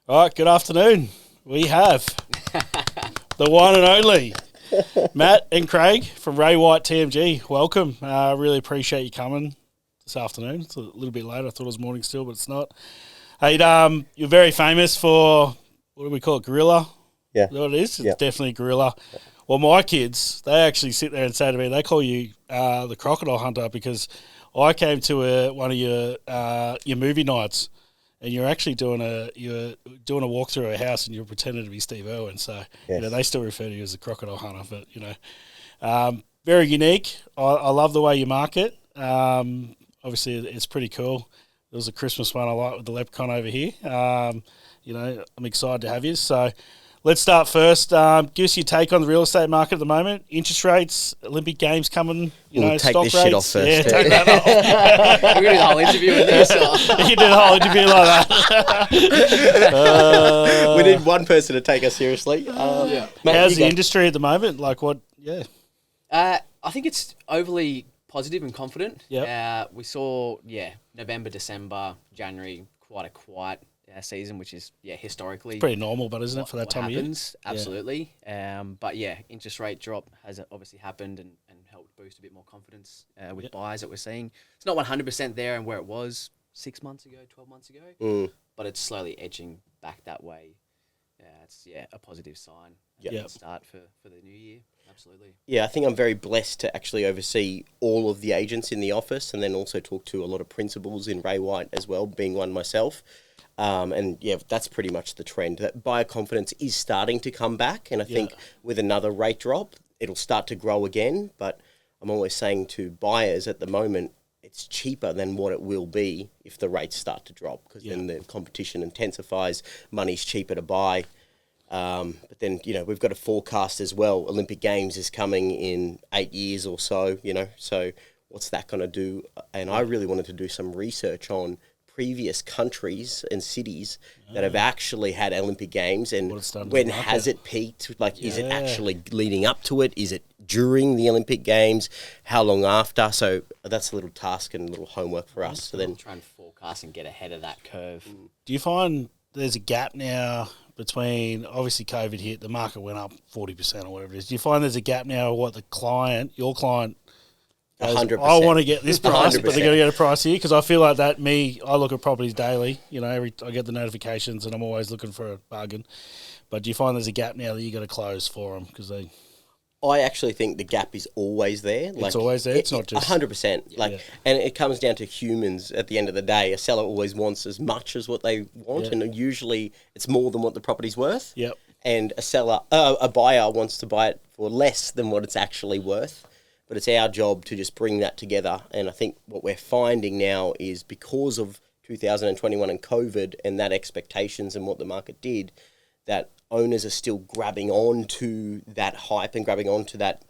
All right, good afternoon. We have the one and only Matt and Craig from Ray White TMG. Welcome. I really appreciate you coming this afternoon. It's a little bit later. I thought it was morning still, but it's not. Hey, you're very famous for, what do we call it, gorilla? Yeah. Is that what it is? It's Yeah. definitely gorilla. Well, my kids, they actually sit there and say to me, they call you the crocodile hunter because I came to one of your movie nights and you're actually doing a walk through a house and you're pretending to be Steve Irwin. So, Yes. they still refer to you as the crocodile hunter, but, very unique. I love the way you market. Obviously, it's pretty cool. There was a Christmas one I like with the leprechaun over here. I'm excited to have you. So let's start first. Give us your take on the real estate market at the moment. Interest rates, Olympic Games coming, We'll take stock this rates. shit off first. Yeah, too. take that off. We're going to do the whole interview with this. You do the whole interview like that. We need one person to take us seriously. Yeah. Matt, How's you the go. industry at the moment? Like what? Yeah. I think it's overly positive and confident. Yep. We saw, November, December, January, quite a quiet season, which is, historically Pretty normal, but isn't it, for that what time happens. of year? Absolutely. But interest rate drop has obviously happened and helped boost a bit more confidence with buyers that we're seeing. It's not 100% there and where it was 6 months ago, 12 months ago, but it's slowly edging back that way. It's a positive sign. Yep. Good start for the new year. Absolutely. Yeah, I think I'm very blessed to actually oversee all of the agents in the office and then also talk to a lot of principals in Ray White as well, being one myself. That's pretty much the trend. That buyer confidence is starting to come back, and I think with another rate drop, it'll start to grow again. But I'm always saying to buyers at the moment, it's cheaper than what it will be if the rates start to drop, because then the competition intensifies, money's cheaper to buy. But then, we've got a forecast as well. Olympic Games is coming in 8 years or so, so what's that going to do? And I really wanted to do some research on previous countries and cities that have actually had Olympic Games, and when has it peaked? Like, is it actually leading up to it? Is it during the Olympic Games? How long after? So that's a little task and a little homework for us. So then Try and forecast and get ahead of that curve. Do you find there's a gap now between, obviously COVID hit, the market went up 40% or whatever it is. Do you find there's a gap now of what your client, goes, 100%. I want to get this price, but they're 100%. going to get a price here? Because I feel like that, I look at properties daily, I get the notifications and I'm always looking for a bargain. But do you find there's a gap now that you got to close for them? Because I actually think the gap is always there. It's always there. It's not just 100%. And it comes down to humans. At the end of the day, a seller always wants as much as what they want, and usually it's more than what the property's worth. Yep. And a buyer wants to buy it for less than what it's actually worth. But it's our job to just bring that together. And I think what we're finding now is, because of 2021 and COVID and that expectations and what the market did, that owners are still grabbing on to that hype and grabbing on to that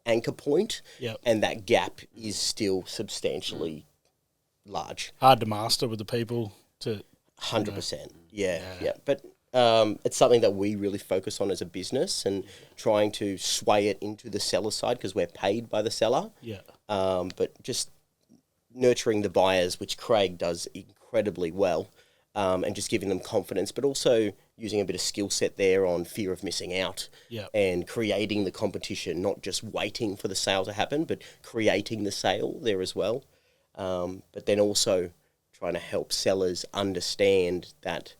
anchor point. Yep. And that gap is still substantially large. hard to master with the people to... 100%. Yeah. But it's something that we really focus on as a business, and trying to sway it into the seller side, because we're paid by the seller. Yeah. But just nurturing the buyers, which Craig does incredibly well, and just giving them confidence, but also using a bit of skill set there on fear of missing out, and creating the competition, not just waiting for the sale to happen, but creating the sale there as well. But then also trying to help sellers understand that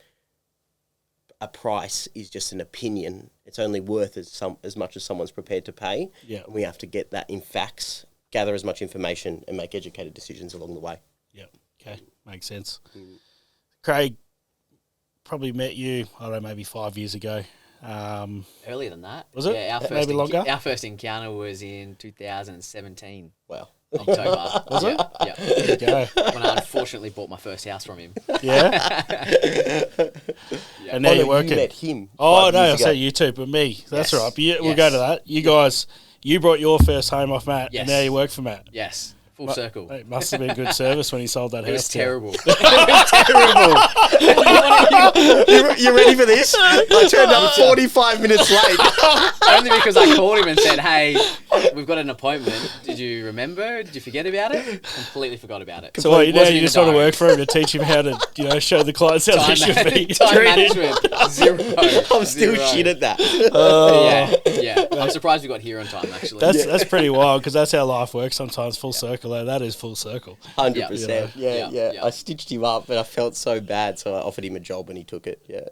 a price is just an opinion. It's only worth as much as someone's prepared to pay. Yeah. And we have to get that in facts, gather as much information, and make educated decisions along the way. Yeah. Okay. Makes sense. Craig, probably met you, I don't know, maybe 5 years ago. Earlier than that. Was it? Yeah, Maybe longer? Our first encounter was in 2017. Wow. October. Was it? Yeah. There you go. When I unfortunately bought my first house from him. Yeah. And now you're working. You met him. Oh, 5 no, I years ago. said you two, but me. That's Yes. right. But we'll go to that. You guys, you brought your first home off Matt, and Yes. now you work for Matt. Yes. Full circle. It must have been good service when he sold that It house. was to you. terrible. You ready for this? I turned up 45 minutes late. Only because I called him and said, "Hey, we've got an appointment. Did you remember? Did you forget about it?" Completely forgot about it. So what, you Wasn't in just the want to diary. work for him to teach him how to, show the clients how they should be Time treated. management. Zero. I'm still Zero. shit at that. Yeah. I'm surprised we got here on time, actually. That's pretty wild because that's how life works sometimes. Full circle. That is full circle. 100%. Yeah. Yeah. I stitched him up, but I felt so bad, so I offered him a job and he took it. Yeah.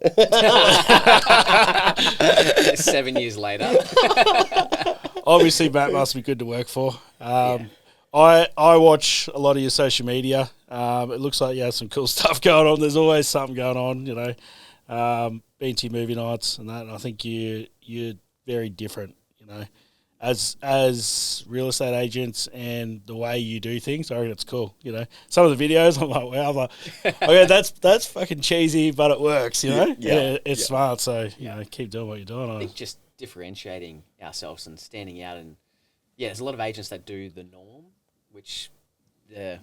7 years later. Obviously, Matt must be good to work for. I watch a lot of your social media. It looks like you have some cool stuff going on. There's always something going on, been to your movie nights and that. And I think you're very different, as real estate agents and the way you do things. I reckon it's cool. Some of the videos, I'm like, wow, I'm like, okay, that's fucking cheesy, but it works. It's smart. So keep doing what you're doing. I think just differentiating ourselves and standing out, and there's a lot of agents that do the norm, which the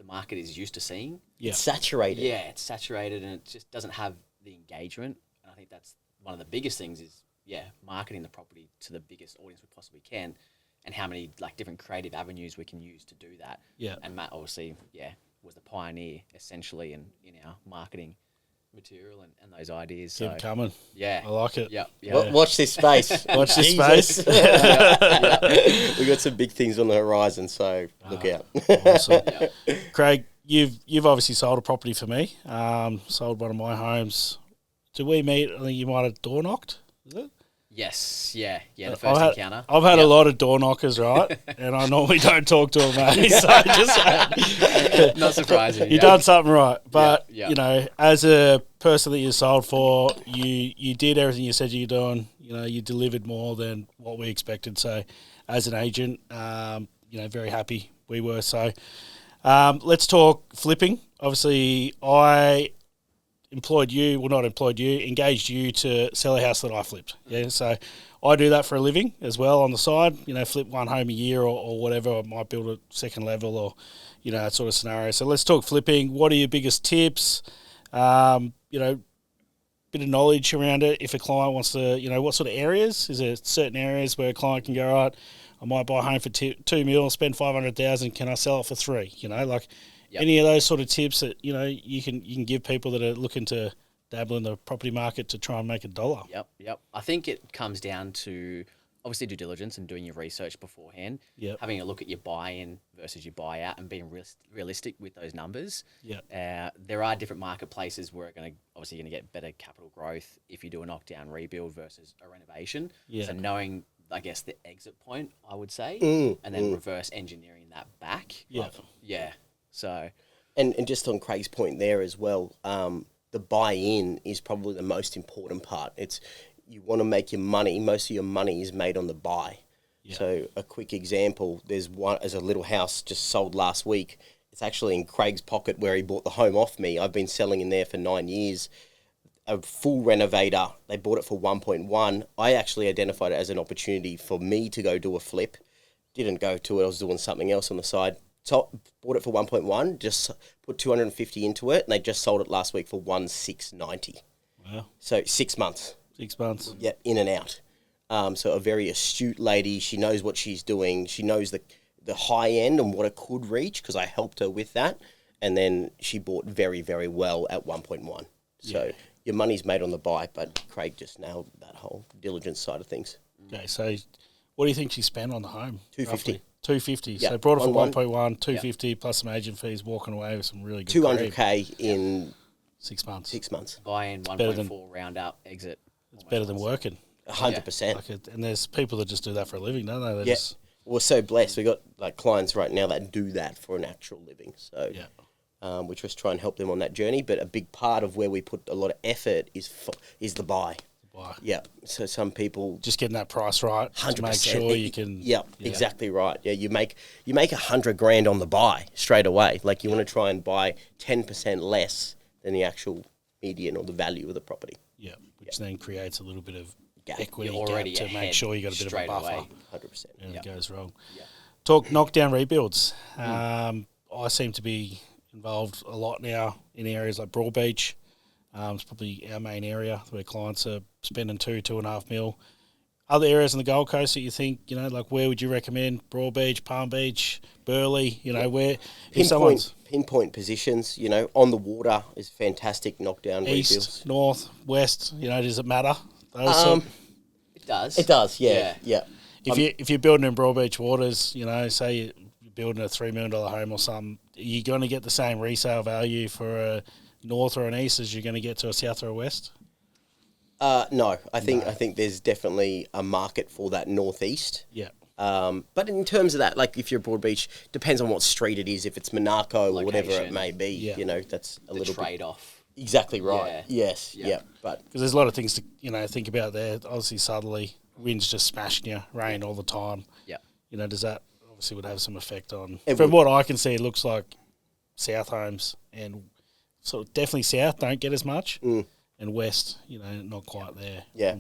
market is used to seeing. It's saturated. Yeah, it's saturated and it just doesn't have the engagement. And I think that's one of the biggest things is marketing the property to the biggest audience we possibly can, and how many different creative avenues we can use to do that. Yeah. And Matt obviously was the pioneer essentially in our marketing material and those ideas. Keep coming. Yeah. I like it. Yeah. Watch this space. Watch this space. We got some big things on the horizon, so look out. Awesome. Craig, you've obviously sold a property for me. Sold one of my homes. Did we meet? I think you might have door knocked. Is it? Yes, the first encounter. I've had a lot of door knockers, right? And I normally don't talk to them, mate. So just not surprising. You've done something right. But, Yeah. As a person that you sold for, you did everything you said you're doing. You delivered more than what we expected. So as an agent, very happy we were. So let's talk flipping. Obviously, I engaged you to sell a house that I flipped. Yeah, so I do that for a living as well on the side. Flip one home a year or whatever. I might build a second level or, that sort of scenario. So let's talk flipping. What are your biggest tips? Bit of knowledge around it. If a client wants to, what sort of areas? Is there certain areas where a client can go, right, I might buy a home for $2 million, spend $500,000. Can I sell it for $3 million? Any of those sort of tips that you can give people that are looking to dabble in the property market to try and make $1. Yep. I think it comes down to obviously due diligence and doing your research beforehand. Yep. Having a look at your buy-in versus your buy-out and being realistic with those numbers. Yep. There are different marketplaces where you're going to get better capital growth if you do a knockdown rebuild versus a renovation. Yeah. So knowing, I guess, the exit point, I would say, and then reverse engineering that back. Yeah. So, and just on Craig's point there as well, the buy-in is probably the most important part. It's you want to make your money. Most of your money is made on the buy. Yeah. So a quick example: there's a little house just sold last week. It's actually in Craig's pocket where he bought the home off me. I've been selling in there for 9 years. A full renovator. They bought it for 1.1. I actually identified it as an opportunity for me to go do a flip. Didn't go to it. I was doing something else on the side. So bought it for 1.1, just put 250 into it, and they just sold it last week for 1,690. Wow. So 6 months. 6 months. Yeah, in and out. So a very astute lady. She knows what she's doing. She knows the high end and what it could reach because I helped her with that. And then she bought very, very well at 1.1. So your money's made on the buy, but Craig just nailed that whole diligence side of things. Okay, so what do you think she spent on the home? 250. 250. Yeah. So brought it for 1.1, 250 plus some agent fees, walking away with some really good 200K in 6 months. 6 months. Buy-in 1.4, round out, exit. It's better than working. 100%. And there's people that just do that for a living, don't they? Just, we're so blessed. We got clients right now that do that for an actual living. So we just try and help them on that journey. But a big part of where we put a lot of effort is the buy. Yeah. So some people just getting that price right 100%. To make sure you can. Exactly right. Yeah, you make $100,000 on the buy straight away. Like you want to try and buy 10% less than the actual median or the value of the property. Yeah, which then creates a little bit of gap. equity You're already gap to make sure you got a bit of a buffer. away. 100%. And it goes wrong. Talk knockdown rebuilds. I seem to be involved a lot now in areas like Broadbeach. It's probably our main area where clients are spending 2.5 mil. Other areas on the Gold Coast that you think, like where would you recommend? Broadbeach, Palm Beach, Burleigh, where pinpoint positions, on the water is fantastic knockdown rebuilds. East, north, west, does it matter? It does. It does, yeah. If you're building in Broadbeach waters, say you're building a $3 million home or something, you're going to get the same resale value for a north or an east as you're going to get to a south or a west? No, I think there's definitely a market for that northeast. Yeah. But in terms of that, like if you're Broadbeach, depends on what street it is. If it's Monaco or whatever it may be, that's a little trade-off. Exactly right. Yeah. Yes. Yeah. But because there's a lot of things to think about there. Obviously, southerly winds just smashing you, rain all the time. Yeah. Does that obviously would have some effect on? From what I can see, it looks like south homes and sort of definitely south don't get as much. And west, not quite there. Yeah.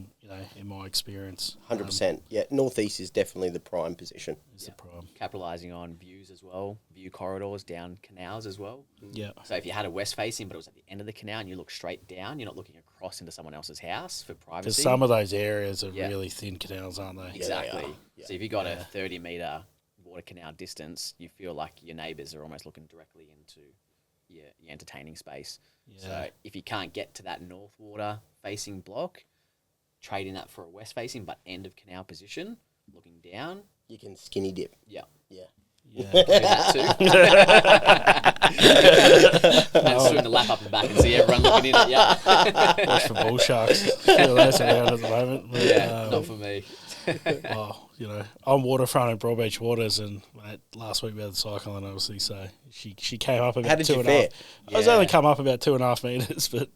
In my experience. 100%. Northeast is definitely the prime position. The prime. Capitalising on views as well, view corridors down canals as well. Yeah. So if you had a west facing, but it was at the end of the canal and you look straight down, you're not looking across into someone else's house for privacy. Because some of those areas are really thin canals, aren't they? Exactly. Yeah. So if you got a 30-metre water canal distance, you feel like your neighbours are almost looking directly into your entertaining space. Yeah. So if you can't get to that north water facing block, trading that for a west facing but end of canal position, looking down, you can skinny dip. Yeah. Yeah. Do that too. And swing the lap up and back and see everyone looking in it. Yeah. Watch for bull sharks. Those around at the moment. But, not for me. I'm waterfront in Broadbeach Waters, and last week we had the cyclone, obviously, so she came up about 2.5. I was only come up about 2.5 metres, but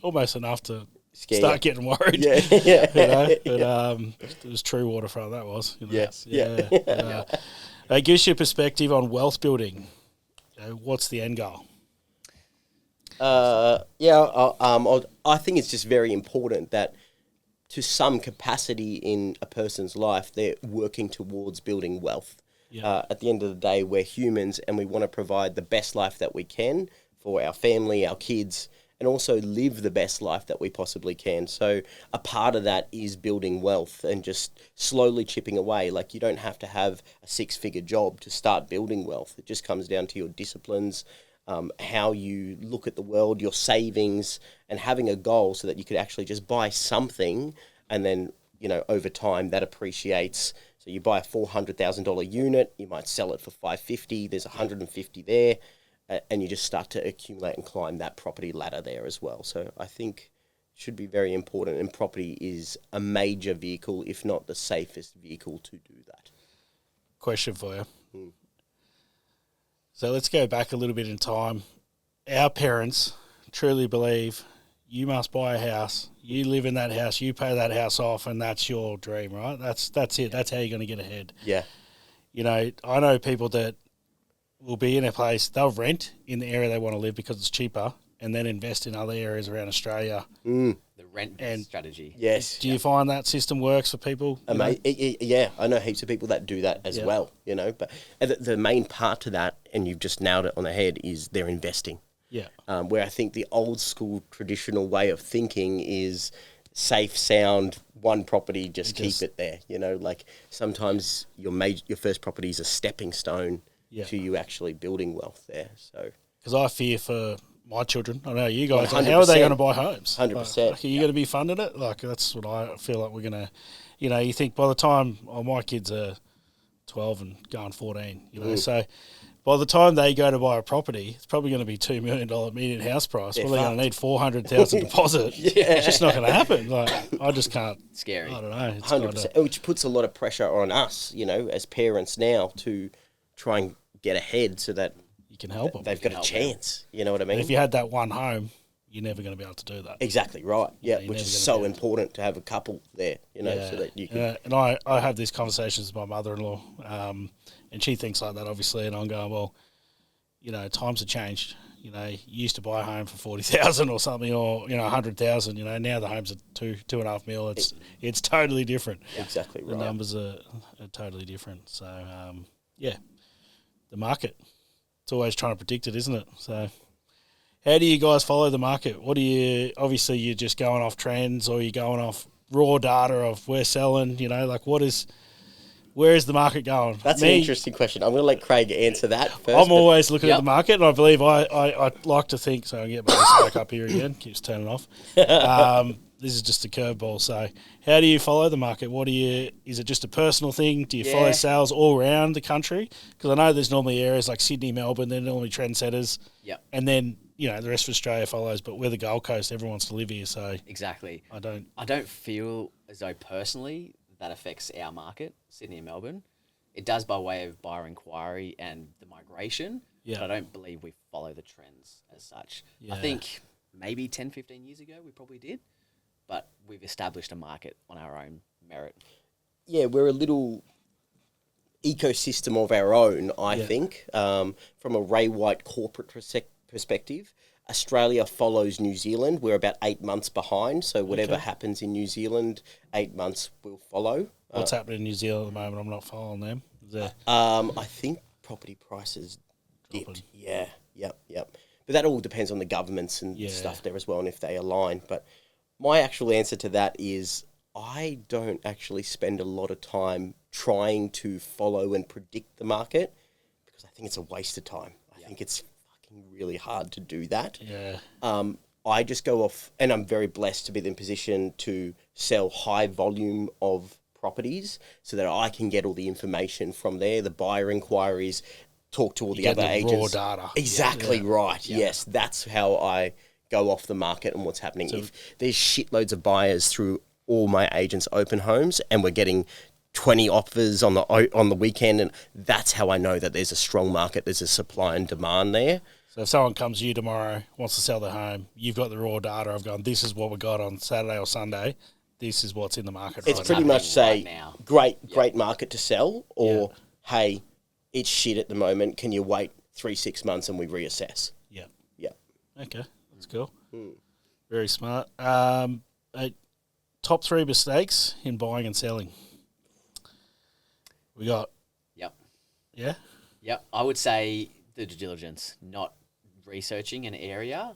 almost enough to start getting worried. But it was true waterfront, that was. Yes. It gives you a perspective on wealth building. What's the end goal? I think it's just very important that to some capacity in a person's life, they're working towards building wealth. At the end of the day, we're humans and we want to provide the best life that we can for our family, our kids, and also live the best life that we possibly can. So a part of that is building wealth and just slowly chipping away. Like you don't have to have a 6-figure job to start building wealth. It just comes down to your disciplines, how you look at the world, your savings, and having a goal so that you could actually just buy something and then, over time that appreciates. So you buy a $400,000 unit, you might sell it for $550, there's $150 there, and you just start to accumulate and climb that property ladder there as well. So I think it should be very important, and property is a major vehicle, if not the safest vehicle to do that. Question for you. So let's go back a little bit in time. Our parents truly believe you must buy a house, you live in that house, you pay that house off, and that's your dream, right? That's it. That's how you're going to get ahead. Yeah. I know people that will be in a place, they'll rent in the area they want to live because it's cheaper, and then invest in other areas around Australia. The rent strategy. Yes. Do you find that system works for people? Yeah, I know heaps of people that do that as well, but the main part to that, and you've just nailed it on the head, is they're investing. Yeah. Where I think the old school traditional way of thinking is safe, sound, one property, just keep it there. Like sometimes your first property is a stepping stone to you actually building wealth there. So because I fear for my children, I know you guys, like, how are they going to buy homes? 100%. Like, are you going to be funded it? Like that's what I feel like we're going to, you think by the time my kids are 12 and going 14, so by the time they go to buy a property, it's probably going to be $2 million median house price. Well, they're going to need $400,000 deposit. It's just not going to happen. Like I just can't. Scary. I don't know. It's 100%, which puts a lot of pressure on us, as parents now to try and get ahead so that you can help them. They've got a chance. You know what I mean? And if you had that one home, you're never going to be able to do that. Exactly right. Yeah, which is so important to have a couple there. So that you can. And I have these conversations with my mother-in-law, and she thinks like that, obviously, and I'm going, well, times have changed. You used to buy a home for 40,000 or something, or 100,000. Now the homes are 2.5 mil. It's totally different. Exactly right. The numbers are totally different. So the market. It's always trying to predict it, isn't it? So how do you guys follow the market? Obviously you're just going off trends, or you're going off raw data of we're selling, like where is the market going? That's an interesting question. I'm going to let Craig answer that first. I'm always looking at the market, and I believe I like to think, so I'll get my back up here again, keeps turning off. This is just a curveball. So how do you follow the market? Is it just a personal thing? Do you follow sales all around the country? Because I know there's normally areas like Sydney, Melbourne, they're normally trendsetters. Yep. And then, the rest of Australia follows, but we're the Gold Coast, everyone wants to live here, so. Exactly. I don't feel as though personally that affects our market, Sydney and Melbourne. It does by way of buyer inquiry and the migration, but I don't believe we follow the trends as such. I think maybe 10, 15 years ago we probably did, but we've established a market on our own merit. Yeah, we're a little ecosystem of our own, I think. From a Ray White corporate perspective, Australia follows New Zealand. We're about 8 months behind, so whatever happens in New Zealand, 8 months will follow. What's happening in New Zealand at the moment? I'm not following them. I think property prices dipped. Yep. But that all depends on the governments and stuff there as well, and if they align. But my actual answer to that is I don't actually spend a lot of time trying to follow and predict the market, because I think it's a waste of time. I think it's really hard to do that. I just go off, and I'm very blessed to be in position to sell high volume of properties so that I can get all the information from there, the buyer inquiries, talk to all the other agents. Raw data. Exactly right. Yes, that's how I go off the market and what's happening. So, if there's shitloads of buyers through all my agents' open homes and we're getting 20 offers on the weekend, and that's how I know that there's a strong market, there's a supply and demand there. So if someone comes to you tomorrow, wants to sell their home, you've got the raw data of going, this is what we got on Saturday or Sunday, this is what's in the market it's pretty much say, great market to sell, or hey, it's shit at the moment, can you wait 3-6 months and we reassess? Yeah. Okay, that's cool. Very smart. Top 3 mistakes in buying and selling. We got... Yep, I would say the due diligence, not researching an area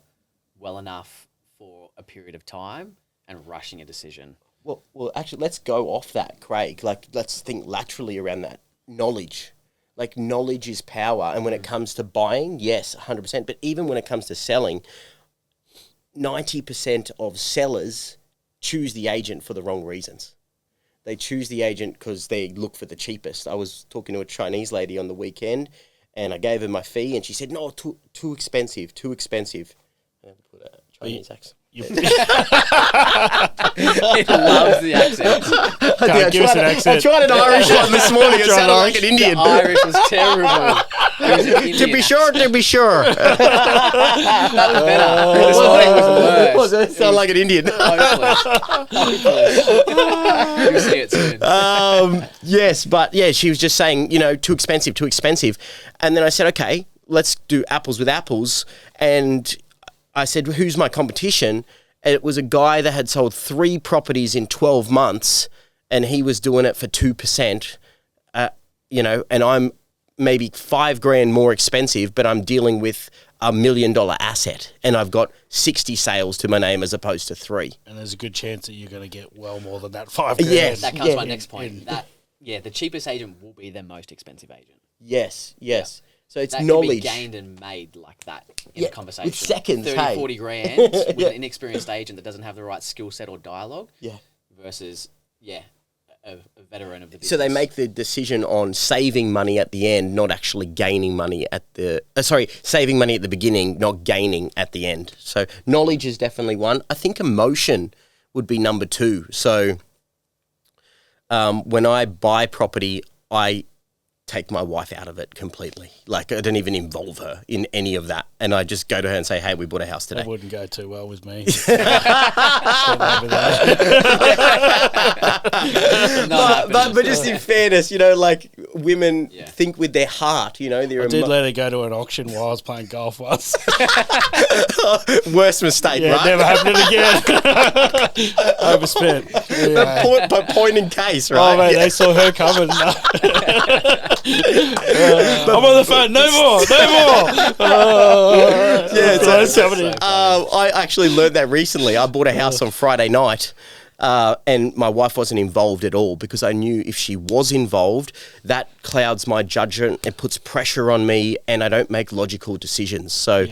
well enough for a period of time and rushing a decision. Well, actually, let's go off that, Craig. Let's think laterally around that. Knowledge. Knowledge is power. And when it comes to buying, yes, 100%. But even when it comes to selling, 90% of sellers choose the agent for the wrong reasons. They choose the agent because they look for the cheapest. I was talking to a Chinese lady on the weekend, and I gave her my fee, and she said, no, too expensive. I had to put a Chinese accent. He loves the accent. Give us an accent. I tried an Irish one this morning. It sounded like an Indian. The Irish was terrible. To be sure. That was better. This morning was worse. It sounded like an Indian. You'll see it soon. Yes, but yeah, she was just saying, too expensive. And then I said, okay, let's do apples with apples. And I said, who's my competition? And it was a guy that had sold 3 properties in 12 months, and he was doing it for 2%, and I'm maybe $5,000 more expensive, but I'm dealing with $1 million asset, and I've got 60 sales to my name as opposed to 3. And there's a good chance that you're going to get well more than that $5,000. Yes, that comes to my next point. The cheapest agent will be the most expensive agent. Yes. Yeah. So it's that knowledge. Can be gained and made like that in a conversation. With seconds, 30, 40 grand with an inexperienced agent that doesn't have the right skill set or dialogue. Yeah. Versus, a veteran of the business. So they make the decision on saving money at the end, not actually gaining money at the... saving money at the beginning, not gaining at the end. So knowledge is definitely one. I think emotion would be number 2. So when I buy property, I take my wife out of it completely. I don't even involve her in any of that. And I just go to her and say, hey, we bought a house today. That wouldn't go too well with me. But just in fairness, women think with their heart, I did let her go to an auction while I was playing golf once. Worst mistake, right? Never happened again. Overspent. But point in case, right? Oh, mate, they saw her coming. I'm on the phone. No more. I actually learned that recently. I bought a house on Friday night. And my wife wasn't involved at all because I knew if she was involved, that clouds my judgment. It puts pressure on me and I don't make logical decisions. So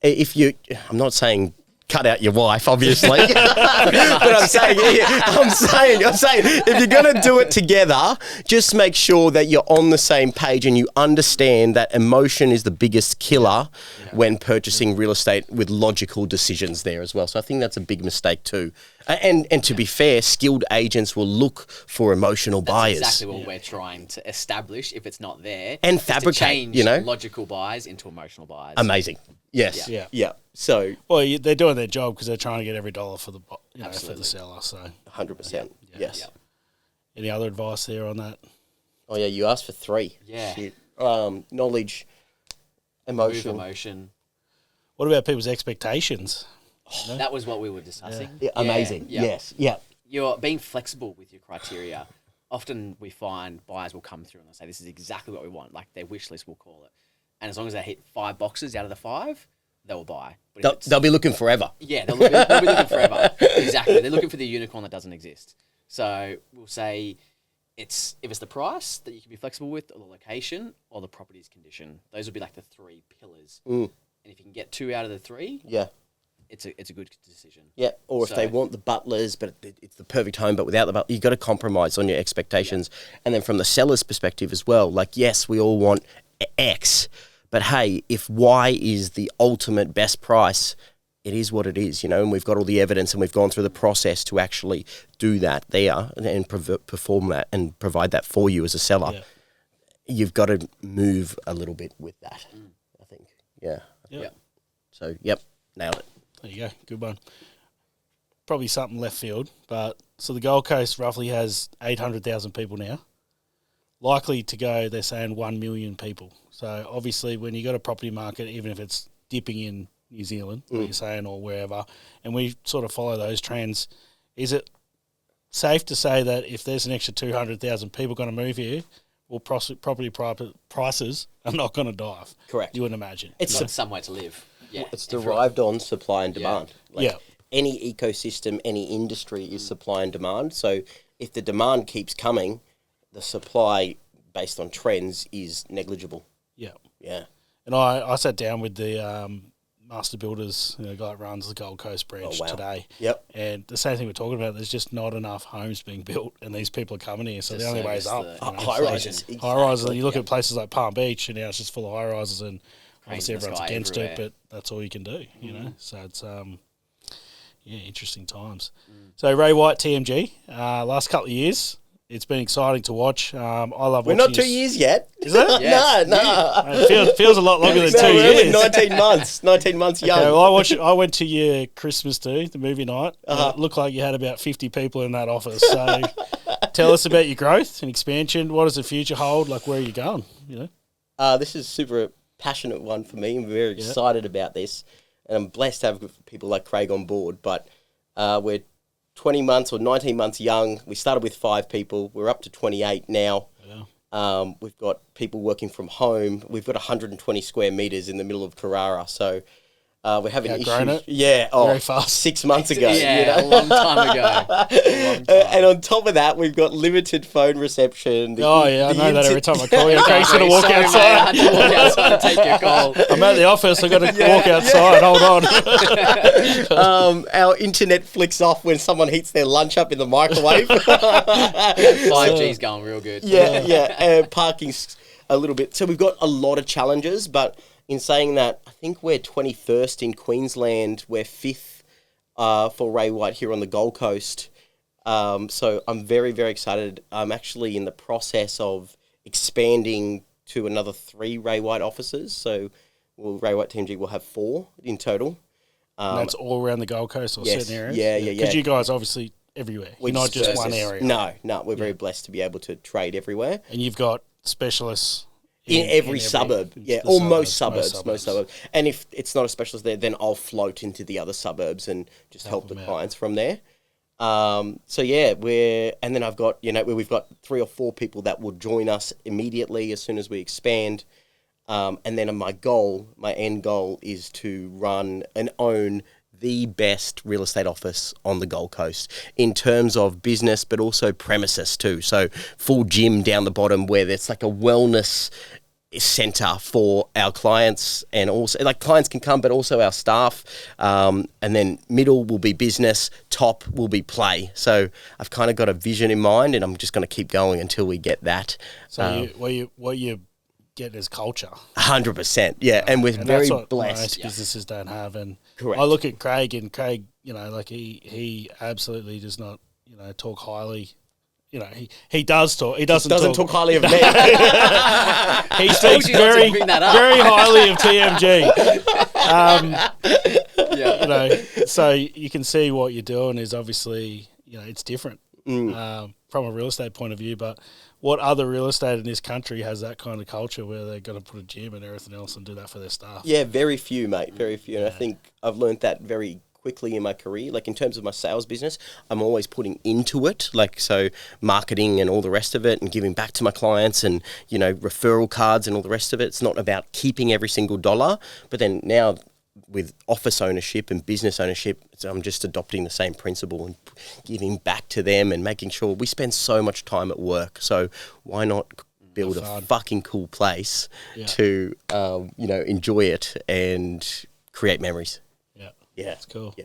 I'm not saying cut out your wife, obviously, but I'm saying if you're going to do it together, just make sure that you're on the same page and you understand that emotion is the biggest killer when purchasing real estate with logical decisions there as well. So I think that's a big mistake too. And to be fair, skilled agents will look for emotional buyers. That's exactly what we're trying to establish if it's not there. And fabricate, you know. Logical buyers into emotional buyers. Amazing. Yes. Yeah. So, well, they're doing their job because they're trying to get every dollar for the for the seller. So 100%. Yes. Yeah. Any other advice there on that? Oh yeah, you asked for 3. Yeah. Shit. Knowledge, emotion. What about people's expectations? That was what we were discussing. Yeah, amazing. Yeah. Yes. Yeah. You're being flexible with your criteria. Often we find buyers will come through and they'll say, this is exactly what we want. Like their wish list, we'll call it. And as long as they hit 5 boxes out of the 5, they will buy. But they'll be looking forever. Yeah, they'll be looking forever. Exactly. They're looking for the unicorn that doesn't exist. So we'll say if it's the price that you can be flexible with, or the location, or the property's condition. Those would be like the 3 pillars. And if you can get 2 out of the 3, it's a good decision. Yeah, or if they want the butlers, but it's the perfect home, but without the butler, you've got to compromise on your expectations. And then from the seller's perspective as well, like, yes, we all want X, but hey, if Y is the ultimate best price, it is what it is, you know, and we've got all the evidence and we've gone through the process to actually do that there and perform that and provide that for you as a seller. Yeah. You've got to move a little bit with that, I think. Yeah. So, nailed it. There you go. Good one. Probably something left field, but so the Gold Coast roughly has 800,000 people now. Likely to go, they're saying 1 million people. So obviously when you got a property market, even if it's dipping in New Zealand, like you're saying, or wherever, and we sort of follow those trends, is it safe to say that if there's an extra 200,000 people going to move here, well, property prices are not going to dive? Correct. You wouldn't imagine. It's somewhere to live. Yeah, it's derived on supply and demand. Any ecosystem, any industry is supply and demand. So if the demand keeps coming, the supply based on trends is negligible. Yeah. And I sat down with the master builders, the guy that runs the Gold Coast branch today. Yep. And the same thing we're talking about, there's just not enough homes being built and these people are coming here. So the only way is up. High-rises. High-rises. You look at places like Palm Beach and now it's just full of high-rises and obviously everyone's against it, but that's all you can do, you know. So it's interesting times. So Ray White TMG, last couple of years, it's been exciting to watch. I love. We're not 2 years yet, is it? No. It feels a lot longer than 2 years. 19 months. 19 months young. Okay, well, I went to your Christmas do, the movie night. It looked like you had about 50 people in that office. So tell us about your growth and expansion. What does the future hold? Like, where are you going? You know, this is super passionate one for me. I'm very excited about this, and I'm blessed to have people like Craig on board. But we're 20 months or 19 months young. We started with 5 people. We're up to 28 now. Yeah. We've got people working from home. We've got 120 square meters in the middle of Carrara. So we're having issues. Yeah, very fast. 6 months ago. A long time ago. And on top of that, we've got limited phone reception. I know that every time I call you. Craig's going to walk outside. I had to walk outside and take your call. I'm at the office. I've got to walk outside. Hold on. Our internet flicks off when someone heats their lunch up in the microwave. 5G's going real good. Parking's a little bit. So we've got a lot of challenges, but in saying that, I think we're 21st in Queensland. We're 5th for Ray White here on the Gold Coast. So I'm very, very excited. I'm actually in the process of expanding to another 3 Ray White offices. So Ray White TMG will have 4 in total. And that's all around the Gold Coast or certain areas? Yeah. Because you guys obviously everywhere. You're not just one area. No. We're very blessed to be able to trade everywhere. And you've got specialists in every suburb, or most suburbs. And if it's not a specialist there, then I'll float into the other suburbs and just help the clients from there. So yeah, and then I've got, we've got 3 or 4 people that will join us immediately as soon as we expand. And then my end goal is to run and own the best real estate office on the Gold Coast in terms of business, but also premises too. So full gym down the bottom where there's like a wellness center for our clients, and also like clients can come, but also our staff. And then middle will be business, top will be play. So I've kind of got a vision in mind, and I'm just going to keep going until we get that. So what you get is culture. 100%, yeah, and we're very that's what blessed. Most businesses don't have, and Correct. I look at Craig, and Craig, like he absolutely does not, talk highly. He does talk. He doesn't talk highly of me. He speaks very highly of TMG. So you can see what you're doing is obviously, it's different from a real estate point of view. But what other real estate in this country has that kind of culture where they're going to put a gym and everything else and do that for their staff? Yeah, very few, mate. Very few. And I think I've learned that very quickly in my career. Like in terms of my sales business, I'm always putting into it, like so marketing and all the rest of it, and giving back to my clients, and referral cards and all the rest of it. It's not about keeping every single dollar, but then now with office ownership and business ownership, I'm just adopting the same principle and giving back to them and making sure we spend so much time at work. So why not build a fucking cool place to enjoy it and create memories? Yeah, it's cool. Yeah,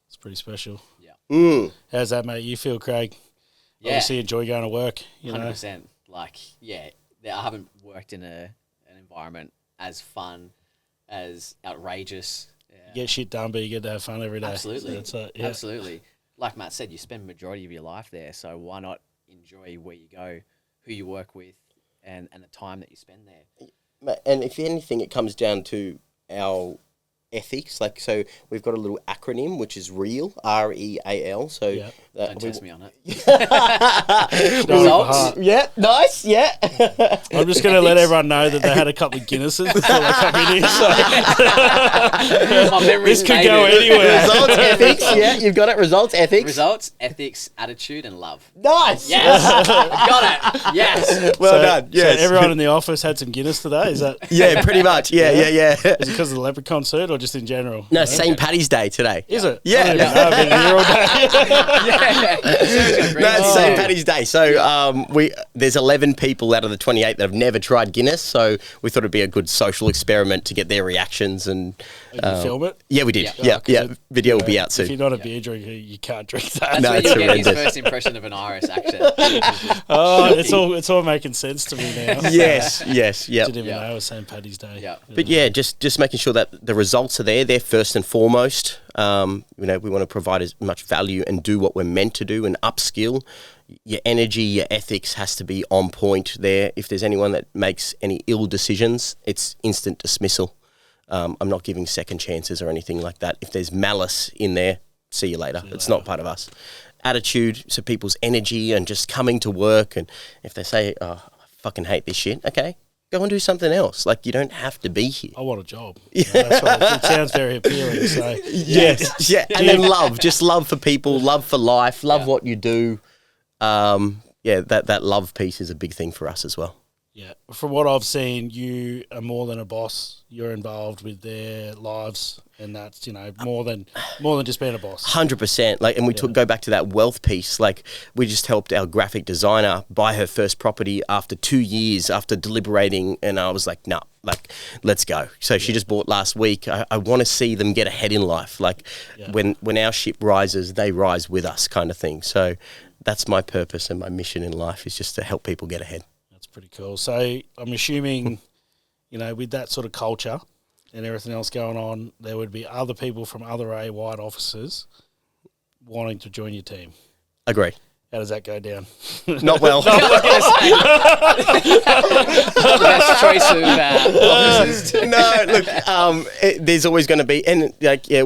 it's pretty special. Yeah. How's that, mate? You feel, Craig? Yeah. Obviously, enjoy going to work. 100%. Like, I haven't worked in an environment as fun, as outrageous. You get shit done, but you get to have fun every day. Absolutely. So Absolutely. Like Matt said, you spend the majority of your life there, so why not enjoy where you go, who you work with, and the time that you spend there. And if anything, it comes down to our ethics. Like, so we've got a little acronym which is REAL, REAL. So don't test me on it. Results. Yeah, nice. Yeah. I'm just going to let everyone know that they had a couple of Guinnesses before they come in here. So this could go anywhere. Results, ethics. Yeah, you've got it. Results, ethics. Results, ethics, attitude, and love. Nice. Yes. Got it. Yes. Well done. Yes. So everyone in the office had some Guinness today. Is that? Yeah, pretty much. Yeah. Is it because of the leprechaun suit or just in general? No, St. Paddy's Day today. Is it? Yeah. I've been here all day. No, it's St. Paddy's Day. So there's 11 people out of the 28 that have never tried Guinness. So we thought it'd be a good social experiment to get their reactions. And Did you film it? Yeah, we did. Yeah. Video will be out soon. If you're not a beer drinker, you can't drink that. That's where you get his first impression of an Irish accent. It's all making sense to me now. Yes. Yeah. Didn't even know it was St. Paddy's Day. Yeah. But just making sure that the results are there. They're first and foremost. We want to provide as much value and do what we're meant to do and upskill. Your energy, your ethics has to be on point there. If there's anyone that makes any ill decisions, it's instant dismissal. I'm not giving second chances or anything like that. If there's malice in there, see you later. It's not part of us. Attitude, so people's energy and just coming to work. And if they say, oh, I fucking hate this shit, okay, go and do something else. Like, you don't have to be here. I want a job. That's what it sounds very appealing. So yes. Yeah. And then just love for people, love for life, love what you do. That love piece is a big thing for us as well. Yeah. From what I've seen, you are more than a boss. You're involved with their lives, and that's, more than just being a boss. 100%. Like, and we go back to that wealth piece. Like, we just helped our graphic designer buy her first property after 2 years after deliberating, and I was like, nah, like, let's go. So she just bought last week. I want to see them get ahead in life. Like, when our ship rises, they rise with us, kind of thing. So that's my purpose and my mission in life, is just to help people get ahead. Pretty cool. So I'm assuming, with that sort of culture and everything else going on, there would be other people from other Ray White offices wanting to join your team. Agree. How does that go down? Not well. Best choice of offices. No, look, there's always going to be, and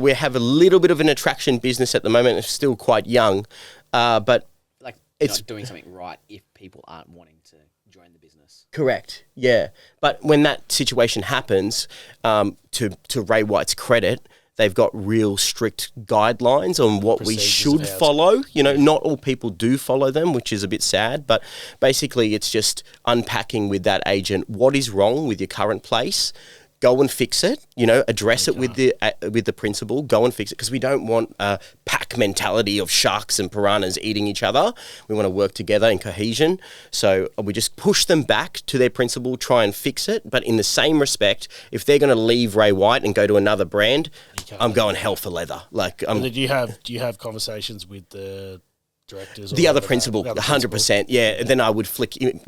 we have a little bit of an attraction business at the moment. It's still quite young, but it's doing something right if people aren't wanting to join the business. Correct. Yeah, but when that situation happens, to Ray White's credit, They've got real strict guidelines on what we Procedures should of how to- follow. You know, not all people do follow them, which is a bit sad. But basically, it's just unpacking with that agent what is wrong with your current place. Go and fix it. You know, address it with the principal. Go and fix it, because we don't want a pack mentality of sharks and piranhas eating each other. We want to work together in cohesion. So we just push them back to their principal, try and fix it. But in the same respect, if they're going to leave Ray White and go to another brand, I'm going hell for leather. Like, Do you have conversations with the directors? the or other whatever, principal, the other 100%. Yeah. And then I would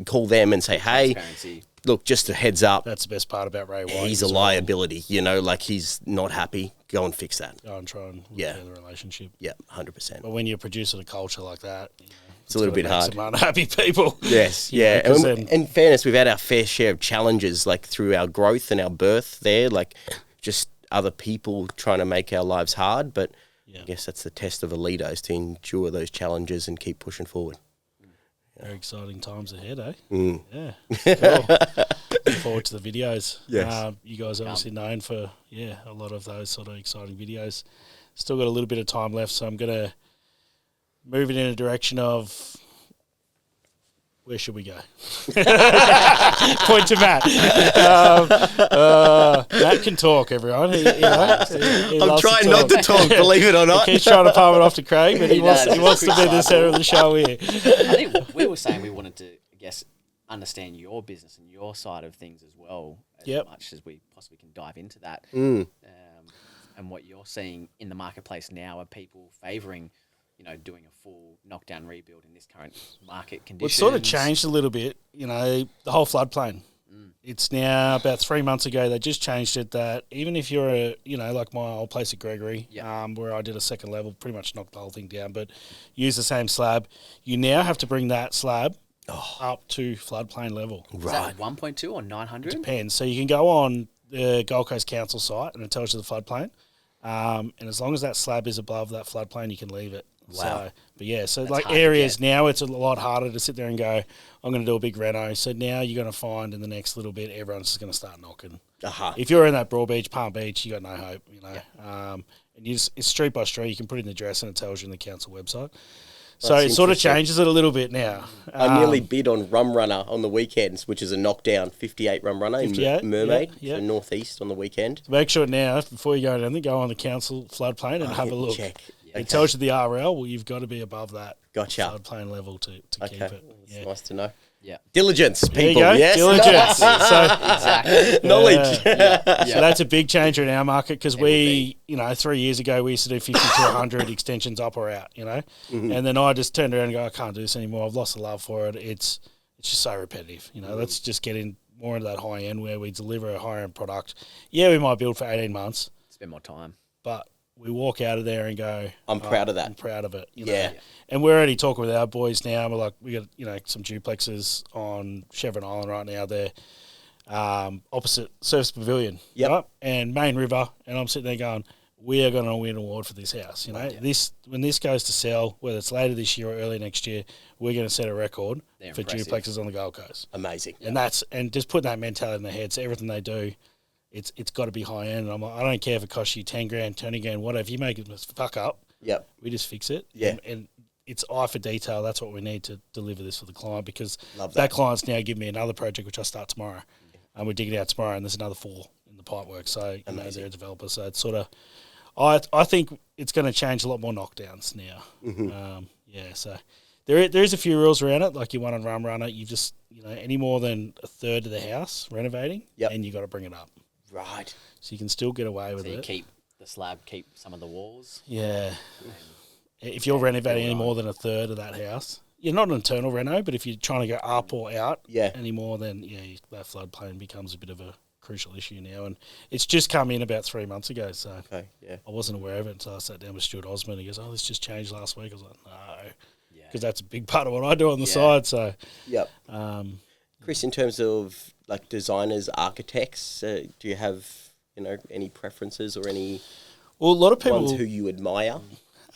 call them and say, hey, Transparency. look, just a heads up. That's the best part about Ray White. He's a as well. liability, you know, like he's not happy. Go and fix that. Go and try and Yeah. repair the relationship. Yeah, 100%. But when you're producing a culture like that, you know, It's a little gotta bit make hard. Some unhappy people. Yes, You know, yeah. 'cause And then- in fairness, we've had our fair share of challenges, like through our growth and our birth there, like just other people trying to make our lives hard. But Yeah. I guess that's the test of a leader, is to endure those challenges and keep pushing forward. Very exciting times ahead, eh? Mm. Yeah. Cool. Looking forward to the videos. Yes. You guys are obviously known for, a lot of those sort of exciting videos. Still got a little bit of time left, so I'm going to move it in a direction of where should we go? Point to Matt. Matt can talk, everyone. He I'm loves trying not to talk, believe it or not. He's trying to palm it off to Craig, but he wants to be the Quick centre of the show here. I think we were saying we wanted to, I guess, understand your business and your side of things as well, as Yep. much as we possibly can dive into that. Mm. And what you're seeing in the marketplace now, are people favouring, doing a full knockdown rebuild in this current market conditions? Well, it's sort of changed a little bit, the whole floodplain. It's now about 3 months ago, they just changed it that even if you're like my old place at Gregory, Yeah. where I did a second level, pretty much knocked the whole thing down, but use the same slab, you now have to bring that slab up to floodplain level. Is Right. that 1.2 or 900? Depends. So you can go on the Gold Coast Council site and it tells you the floodplain. And as long as that slab is above that floodplain, you can leave it. Wow. So, but yeah, so That's like hard to areas get. now, it's a lot harder to sit there and go, I'm going to do a big reno. So now you're going to find in the next little bit, everyone's just going to start knocking. Uh-huh. If you're in that Broadbeach, Palm Beach, you got no hope, and it's street by street. You can put in the address and it tells you in the council website. So That's it sort of interesting. changes it a little bit now. I nearly bid on Rum Runner on the weekends, which is a knockdown 58 Rum Runner 58, in Mermaid, yeah. so northeast on the weekend. Make sure now, before you go in anything, go on the council floodplain and have a look. Check. It tells you the RL. Well, you've got to be above that Gotcha. floodplain level to keep Okay, it. that's Yeah. nice to know. Yeah. Diligence, There you people. go. Yes, Diligence. Exactly. knowledge. So that's a big change in our market because It would we, 3 years ago, we used to do 50 to 100 extensions up or out, Mm-hmm. And then I just turned around and go, I can't do this anymore. I've lost the love for it. It's just so repetitive. Let's just get in more into that high end where we deliver a higher end product. Yeah, we might build for 18 months, Spend more time. but we walk out of there and go, I'm proud of that. I'm proud of it. Yeah. And we're already talking with our boys now. We're like, we got, some duplexes on Chevron Island right now. They're opposite Surfers Pavilion. Yep. Right? And Main River. And I'm sitting there going, we are going to win an award for this house. When this goes to sell, whether it's later this year or early next year, we're going to set a record They're for impressive. duplexes on the Gold Coast. Amazing. And just putting that mentality in their head. So everything they do, it's got to be high end. And I'm like, I don't care if it costs you 10 grand, 20 grand, whatever. If you make it fuck up, Yep. we just fix it. Yeah. And it's eye for detail. That's what we need to deliver this for the client, because Love that that. client's now giving me another project which I start tomorrow. And we're digging out tomorrow, and there's another 4 in the pipework. So they're a developer. So it's sort of, I think it's going to change a lot more knockdowns now. Mm-hmm. So there is a few rules around it, like you want on Rum Runner. You just any more than a third of the house renovating, Yep. and you got to bring it up. Right. So you can still get away with So you it. keep the slab, keep some of the walls. Yeah. If you're renovating any more than a third of that house, you're not an internal reno, but if you're trying to go up or out Yeah. any more, then that floodplain becomes a bit of a crucial issue now. And it's just come in about 3 months ago, so Okay. Yeah. I wasn't aware of it until I sat down with Stuart Osmond. He goes, "Oh, this just changed last week." I was like, "No," Yeah. because that's a big part of what I do on the Yeah. side. So, Yep. Chris, in terms of like designers, architects, do you have any preferences or any well, a lot of ones people, who you admire?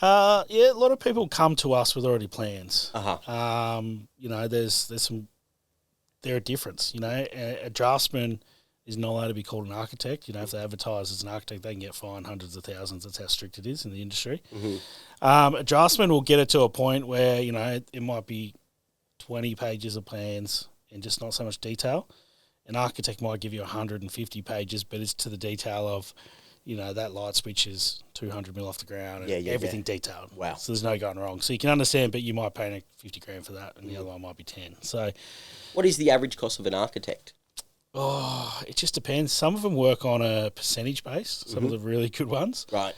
a lot of people come to us with already plans. Uh-huh. There's some, they're a difference. A draftsman is not allowed to be called an architect. You know, if they advertise as an architect, they can get fined hundreds of thousands. That's how strict it is in the industry. Adjustment will get it to a point where, you know, it might be 20 pages of plans and just not so much detail. An architect might give you 150 pages, but it's to the detail of, you know, that light switch is 200 mil off the ground and everything detailed. Wow. So there's no going wrong. So you can understand, but you might pay 50 grand for that and the other one might be 10. So what is the average cost of an architect? Oh, it just depends. Some of them work on a percentage base, some of the really good ones. Right.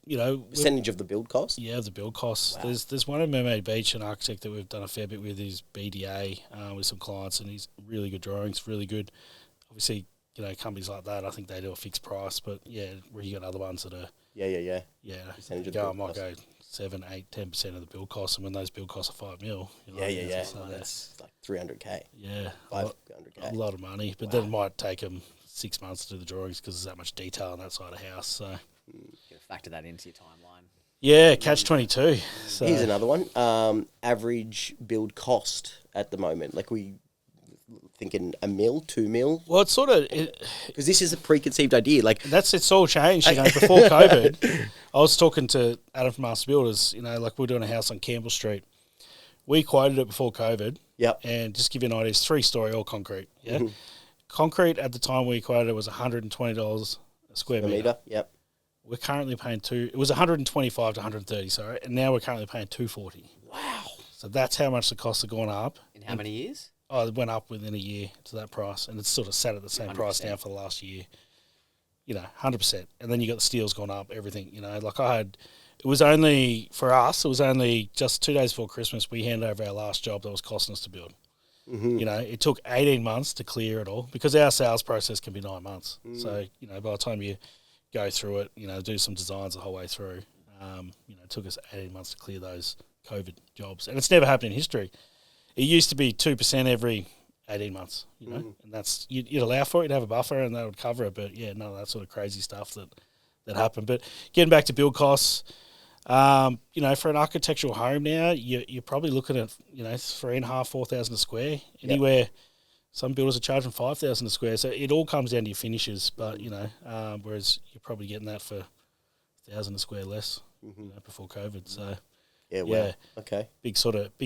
You know, percentage of the build cost? Yeah, the build costs. Wow. There's one in Mermaid Beach, an architect that we've done a fair bit with, is BDA with some clients, and he's really good drawings, really good. Obviously, you know, companies like that, I think they do a fixed price, but yeah, where you got other ones that are yeah. Percentage of the build might go 7, 8, 10% of the build costs, and when those build costs are 5 mil, you know, So that's like 300k. Yeah, 500k. A lot of money, but then it might take them 6 months to do the drawings because there's that much detail on that side of the house. So You gotta factor that into your timeline. yeah, catch-22. So Here's another one. Average build cost at the moment. Like we thinking $1 mil, $2 mil. well, it's sort of Because this is a preconceived idea. Like it's all changed. You know, before COVID, I was talking to Adam from Master Builders. You know, like we're doing a house on Campbell Street. We quoted it before COVID. Yep. And just to give you an idea, it's 3-story, all concrete. Yeah. Concrete at the time we quoted it was $120 a square meter. Yep. We're currently paying it was 125 to 130, sorry, and now we're currently paying 240. Wow. So that's how much the costs have gone up. In how many years? Oh, it went up within a year to that price, and it's sort of sat at the same 100%. price now for the last year. You know, 100%. And then you got the steel's gone up, everything. You know, like it was only just 2 days before Christmas we handed over our last job that was costing us to build. You know, it took 18 months to clear it all because our sales process can be 9 months. So, you know, by the time you go through it, you know, do some designs the whole way through, you know, it took us 18 months to clear those COVID jobs. And it's never happened in history. It used to be 2% every 18 months, you know, and that's, you'd allow for it, you'd have a buffer and that would cover it. But yeah, none of that sort of crazy stuff that happened. But getting back to build costs, you know, for an architectural home now, you're probably looking at, you know, 3,500, 4,000 a square. Anywhere, some builders are charging 5,000 a square. So it all comes down to your finishes. But, you know, whereas you're probably getting that for 1,000 a square less, you know, before COVID. So Yeah. Okay. Big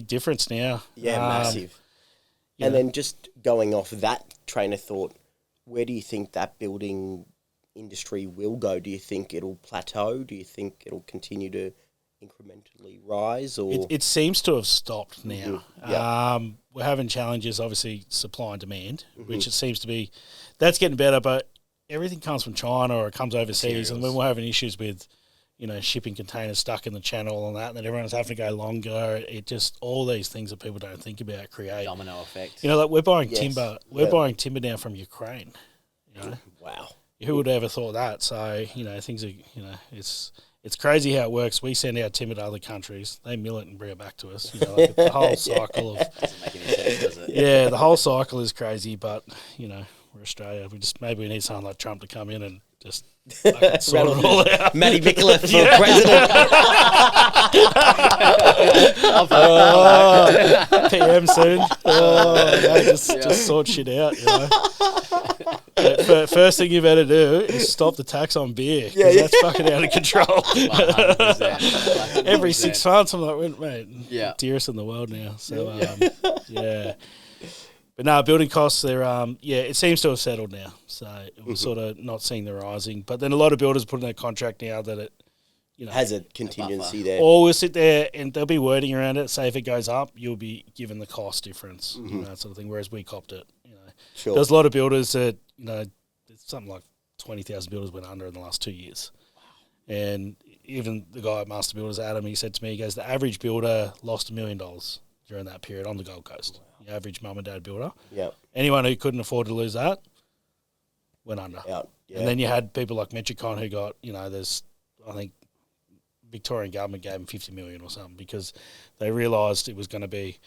difference now. Yeah, massive. Yeah. And then just going off that train of thought, where do you think that building industry will go? Do you think it'll plateau? Do you think it'll continue to incrementally rise? Or it seems to have stopped now. Yeah. We're having challenges, obviously, supply and demand, which it seems to be. That's getting better, but everything comes from China or it comes overseas, and when we're having issues with, you know, shipping containers stuck in the channel and that, and then everyone's having to go longer. It just, all these things that people don't think about create Domino effect. You know, like we're buying timber. We're Yeah. buying timber now from Ukraine. You know, wow. who would have ever thought that? So, you know, things are, you know, it's crazy how it works. We send our timber to other countries. They mill it and bring it back to us. You know, like the whole cycle of, Doesn't make any sense, does it? yeah, the whole cycle is crazy. But, you know, we're Australia. Maybe we need someone like Trump to come in and just fucking sort it all out. Matty Micallef for president. PM soon. Just sort shit out, you know. But first thing you better do is stop the tax on beer, because that's fucking out of control. 100%. Every 6 months, I'm like, mate, Yeah. dearest in the world now. So, yeah. But no, building costs, they're, it seems to have settled now. So we're sort of not seeing the rising. But then a lot of builders put in their contract now that it, you know, Has a contingency there. or we'll sit there and there'll be wording around it. Say if it goes up, you'll be given the cost difference, you know, that sort of thing. Whereas we copped it, you know. Sure. There's a lot of builders that, you know, something like 20,000 builders went under in the last 2 years. Wow. And even the guy at Master Builders, Adam, he said to me, he goes, the average builder lost $1 million during that period on the Gold Coast. Wow. The average mum and dad builder. Yeah. Anyone who couldn't afford to lose that went under. Out. Yeah. And then you had people like Metricon who got, you know, I think Victorian government gave them 50 million or something because they realised it was going to be,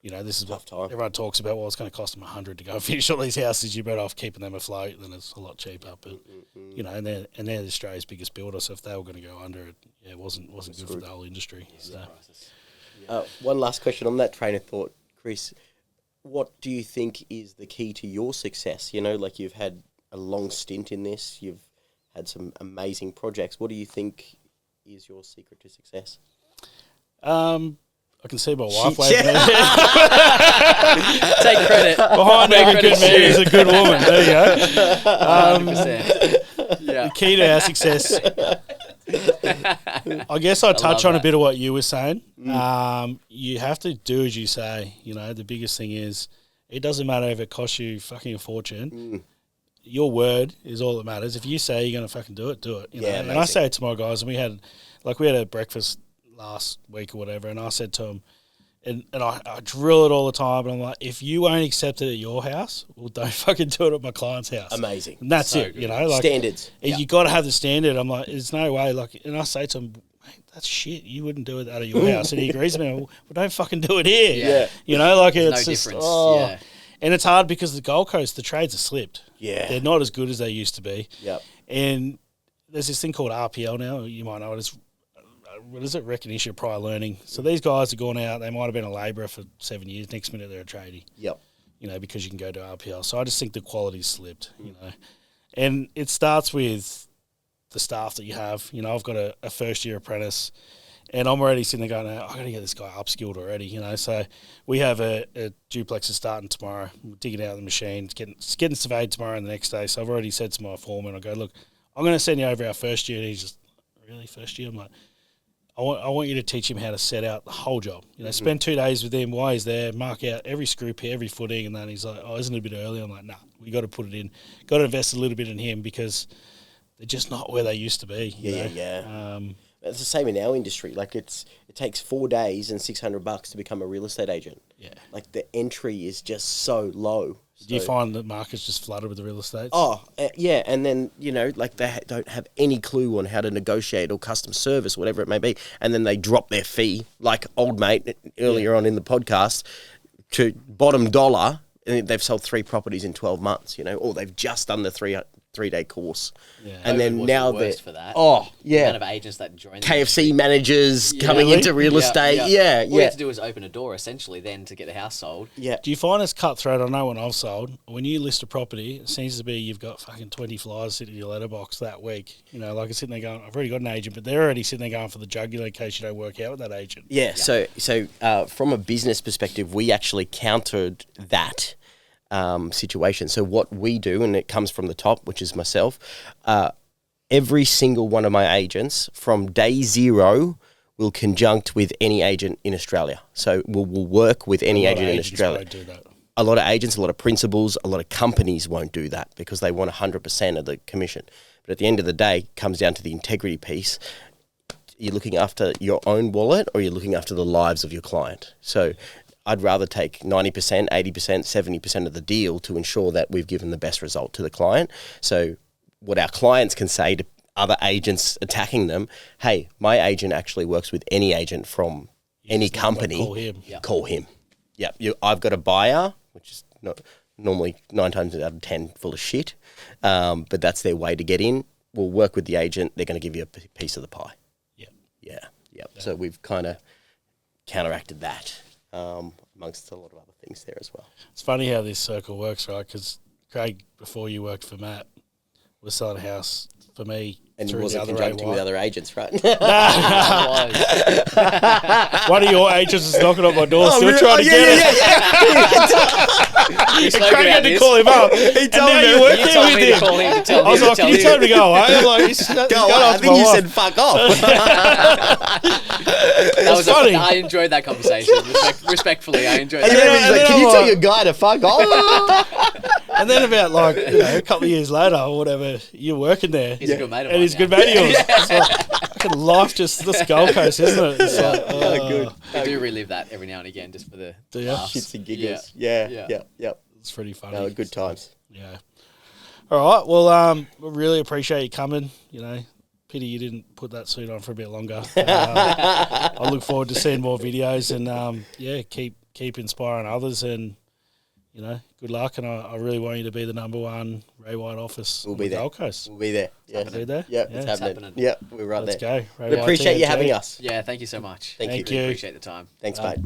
you know, this is Tough what time. everyone talks about. Well, it's going to cost them 100 to go and finish all these houses. You're better off keeping them afloat, then it's a lot cheaper. But you know, and they're Australia's biggest builder. So if they were going to go under, it wasn't good for the whole industry. So. One last question on that train of thought, Chris. what do you think is the key to your success? You know, like you've had a long stint in this, you've had some amazing projects. What do you think is your secret to success? I can see my wife waving Take credit. behind every good man is a good woman. There you go. 100%. Yeah. The key to our success, I guess I touch on a bit of what you were saying. You have to do as you say. You know, the biggest thing is it doesn't matter if it costs you fucking a fortune. Your word is all that matters. If you say you're going to fucking do it, do it. You know? And I say it to my guys, and we had a breakfast last week or whatever, and I said to them, and I drill it all the time, and I'm like, if you won't accept it at your house, well, don't fucking do it at my client's house. Amazing. And that's So it, good. you know. Like, standards. You got to have the standard. I'm like, there's no way. Like, and I say to him, mate, that's shit. You wouldn't do it out of your house. And he agrees with me. Well, don't fucking do it here. Yeah. You know, like There's it's no just, difference. oh. And it's hard because the Gold Coast, the trades are slipped. Yeah. They're not as good as they used to be. Yep. And there's this thing called RPL now. You might know it. It's, what is it? Recognition of prior learning. So these guys have gone out. They might have been a labourer for 7 years. Next minute they're a tradie. Yep. You know, because you can go to RPL. So I just think the quality's slipped, you know. And it starts with the staff that you have. You know, I've got a first-year apprentice, and I'm already sitting there going, I've got to get this guy upskilled already, you know. So we have a duplex starting tomorrow. We're digging out the machine. It's getting surveyed tomorrow and the next day. So I've already said to my foreman, I go, look, I'm going to send you over our first year. And he's just, really, first year? I'm like, I want you to teach him how to set out the whole job. You know, spend 2 days with him while he's there, mark out every screw pair, every footing, and then he's like, oh, isn't it a bit early? I'm like, nah, we got to put it in. Got to invest a little bit in him because they're just not where they used to be. Yeah. It's the same in our industry. Like it takes 4 days and $600 to become a real estate agent. Yeah. Like the entry is just so low. Do you find that market's just flooded with the real estate? Oh, yeah. And then, you know, like they don't have any clue on how to negotiate or custom service, whatever it may be. And then they drop their fee, like old mate earlier on in the podcast, to bottom dollar. And they've sold 3 properties in 12 months, you know, or they've just done the three-day course. Yeah. And COVID then was now the they're... worst for that. Oh, yeah. The amount of agents that joined KFC managers coming into real estate. Yeah. All you have to do is open a door, essentially, then to get the house sold. Yeah. Do you find it's cutthroat? I know when I've sold, when you list a property, it seems to be you've got fucking 20 flyers sitting in your letterbox that week. You know, like I'm sitting there going, I've already got an agent, but they're already sitting there going for the jugular in case you don't work out with that agent. Yeah. So from a business perspective, we actually countered that situation. So what we do, and it comes from the top, which is myself, every single one of my agents from day zero will conjunct with any agent in Australia. So we'll work with any agent in Australia. Won't do that. A lot of agents, a lot of principals, a lot of companies won't do that because they want 100% of the commission. But at the end of the day, it comes down to the integrity piece. You're looking after your own wallet or you're looking after the lives of your client. So I'd rather take 90%, 80%, 70% of the deal to ensure that we've given the best result to the client. So what our clients can say to other agents attacking them, hey, my agent actually works with any agent from any company. Call him. Yep. Call him. Yep. I've got a buyer, which is not normally 9 times out of 10 full of shit, but that's their way to get in. We'll work with the agent. They're going to give you a piece of the pie. Yeah. So we've kind of counteracted that. Amongst a lot of other things there as well. It's funny how this circle works, right? Because Craig, before you worked for Matt, was selling a house for me. And he wasn't conjuncting with other agents, right? One of your agents is knocking on my door, still trying to get it. We spoke Craig had about to this. call him up. He told me You told me to call him to tell I was him like, to can you tell him to go away? I'm like, Go away. I think you said fuck off. That was funny. I enjoyed that conversation. Respectfully, I enjoyed And that. then he's like, can you I'm tell like- your guy to fuck off? And then about a couple of years later or whatever, you're working there. He's a good mate of and mine he's a good now. mate of yours. It's like, fucking life just, this Gold Coast, isn't it? It's like, good. I do relive that every now and again just for the Do you? laughs. Shits and giggles. Yeah. It's pretty funny. No, good times. Yeah. All right. Well, we really appreciate you coming. You know, pity you didn't put that suit on for a bit longer. I look forward to seeing more videos and keep inspiring others and you know, good luck. And I really want you to be the #1 Ray White office. We'll be there. Gold Coast. We'll be there. Yeah. Be there? Yeah, Yeah. it's It's happening. happening. Yeah, we're right Let's there. go. Ray We White appreciate you TMG. having us. Yeah, thank you so much. Thank Thank you. you. Appreciate the time. Thanks, mate.